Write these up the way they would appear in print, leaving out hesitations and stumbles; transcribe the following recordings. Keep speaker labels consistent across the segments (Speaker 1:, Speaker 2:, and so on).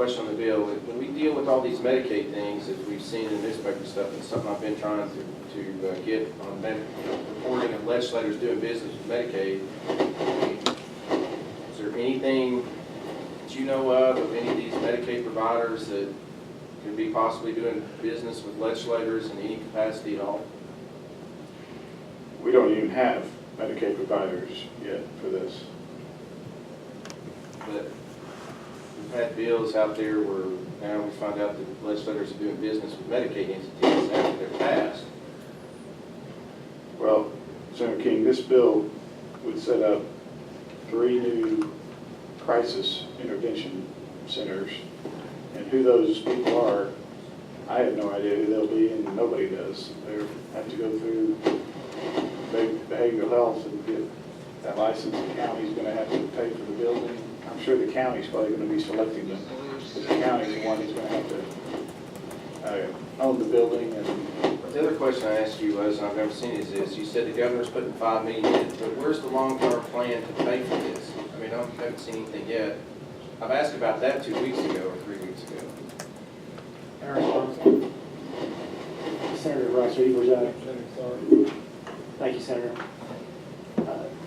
Speaker 1: question on the bill. When we deal with all these Medicaid things, as we've seen in newspaper stuff, it's something I've been trying to get on reporting of legislators doing business with Medicaid. Is there anything that you know of any of these Medicaid providers that could be possibly doing business with legislators in any capacity at all?
Speaker 2: We don't even have Medicaid providers yet for this.
Speaker 1: But we've had bills out there where now we find out that legislators are doing business with Medicaid entities after they're passed.
Speaker 2: Well, Senator King, this bill would set up 3 new crisis intervention centers, and who those people are, I have no idea who they'll be, and nobody does. They have to go through behavioral health and get that license. The county's going to have to pay for the building. I'm sure the county's probably going to be selecting them. The county's the one who's going to have to own the building. And
Speaker 1: the other question I asked you was, and I've never seen it, is you said the governor's putting $5 million in, but where's the long-term plan to pay for this? I mean, I haven't seen anything yet. I've asked about that 2 weeks ago or 3 weeks ago.
Speaker 3: Senator Rice, are you presiding? Thank you, Senator.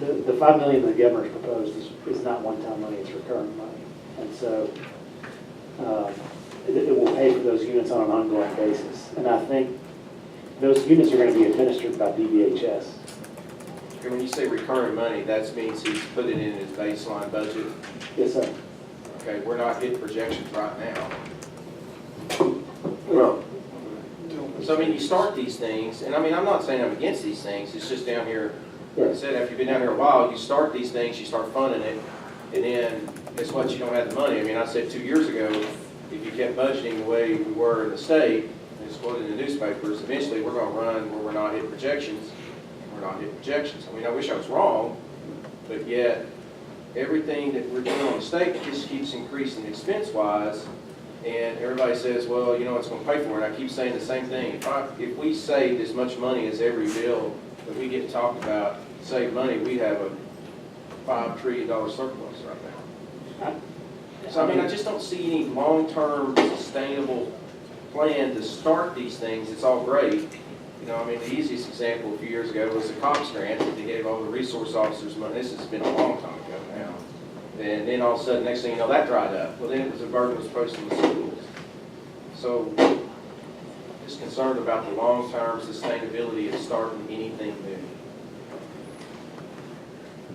Speaker 3: The $5 million the governor's proposed is not one-time money; it's recurring money, and so it will pay for those units on an ongoing basis. And I think those units are going to be administered by DBHS.
Speaker 1: Okay, when you say recurring money, that means he's put it in his baseline budget.
Speaker 3: Yes, sir.
Speaker 1: Okay, we're not hitting projections right now.
Speaker 2: well,
Speaker 1: So, I mean, you start these things, and I mean, I'm not saying I'm against these things, it's just down here, like I said, after you've been down here a while, you start these things, you start funding it, and then it's what you don't have the money. I mean, I said 2 years ago, if you kept budgeting the way we were in the state, and it's quoted in the newspapers, eventually we're going to run where we're not hitting projections, and we're not hitting projections. I mean, I wish I was wrong, but yet, everything that we're doing on the state just keeps increasing expense-wise. And everybody says, well, you know, it's going to pay for it. I keep saying the same thing. If we saved as much money as every bill that we get to talk about save money, we'd have a $5 trillion surplus right now. So, I mean, I just don't see any long-term sustainable plan to start these things. It's all great. You know, I mean, the easiest example a few years ago was the COPS grant that they gave all the resource officers money. This has been a long time ago now. And then all of a sudden, next thing you know, that dried up. Well, then it was a burden was posted with schools. So, just concerned about the long-term sustainability of starting anything new.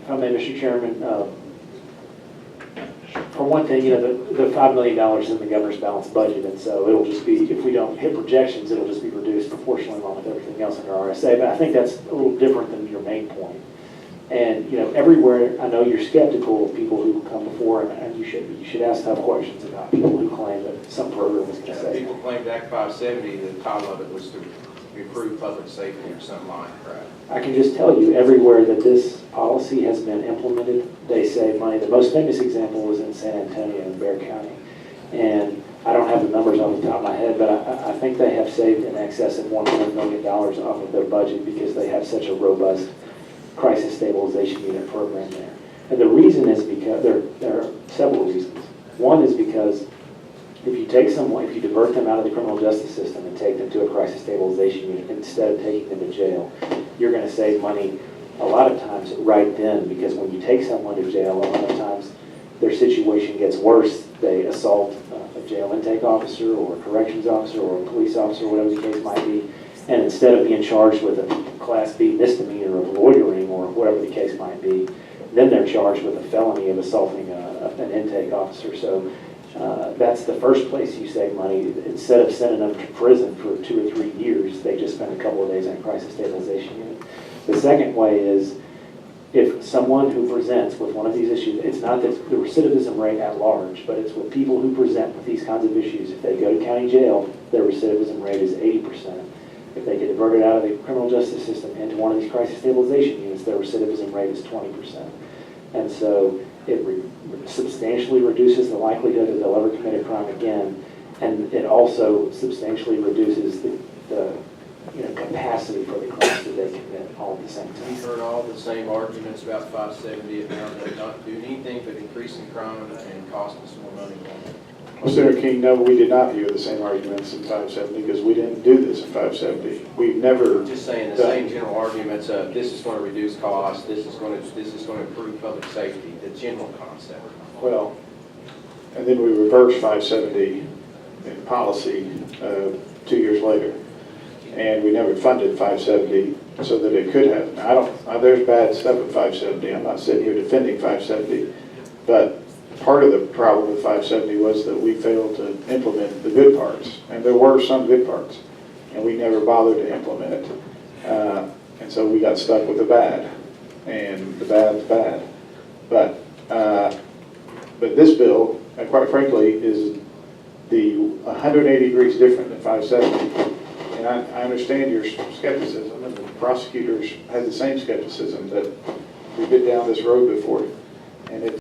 Speaker 3: If I may, Mr. Chairman, for one thing, you know, the $5 million is in the governor's balanced budget, and so it'll just be, if we don't hit projections, it'll just be reduced proportionally along with everything else under RSA. But I think that's a little different than your main point. And, you know, everywhere, I know you're skeptical of people who come before, and you should ask tough questions about people who claim that some program is going to say.
Speaker 1: People claimed Act 570, the title of it was to improve public safety or some line crap.
Speaker 3: I can just tell you, everywhere that this policy has been implemented, they save money. The most famous example was in San Antonio in Bexar County. And I don't have the numbers off the top of my head, but I think they have saved in excess of $100 million off of their budget because they have such a robust crisis stabilization unit program there. And the reason is because there are several reasons. One is because if you take someone, if you divert them out of the criminal justice system and take them to a crisis stabilization unit instead of taking them to jail, you're going to save money a lot of times right then, because when you take someone to jail, a lot of times their situation gets worse. They assault a jail intake officer or a corrections officer or a police officer, whatever the case might be. And instead of being charged with a Class B misdemeanor of loitering or whatever the case might be, then they're charged with a felony of assaulting an intake officer. So that's the first place you save money. Instead of sending them to prison for 2 or 3 years, they just spend a couple of days in a crisis stabilization unit. The second way is if someone who presents with one of these issues, it's not that the recidivism rate at large, but it's with people who present with these kinds of issues. If they go to county jail, their recidivism rate is 80%. If they get diverted out of the criminal justice system into one of these crisis stabilization units, their recidivism rate is 20%. And so it substantially reduces the likelihood that they'll ever commit a crime again, and it also substantially reduces the capacity for the crimes that they commit all at the same time.
Speaker 1: We've heard all the same arguments about 570 about they're not doing anything but increasing crime and costing us more money.
Speaker 2: Well, Senator King, no, we did not hear the same arguments in 570 because we didn't do this in 570. We've never.
Speaker 1: Just saying the same general arguments of this is going to reduce costs, this is going to improve public safety, the general concept.
Speaker 2: Well, and then we reversed 570 in policy 2 years later. And we never funded 570 so that it could happen. There's bad stuff with 570. I'm not sitting here defending 570. But part of the problem with 570 was that we failed to implement the good parts. And there were some good parts. And we never bothered to implement it. And so we got stuck with the bad. And the bad's bad. But this bill, quite frankly, is the 180 degrees different than 570. And I understand your skepticism, and the prosecutors had the same skepticism, that we've been down this road before. And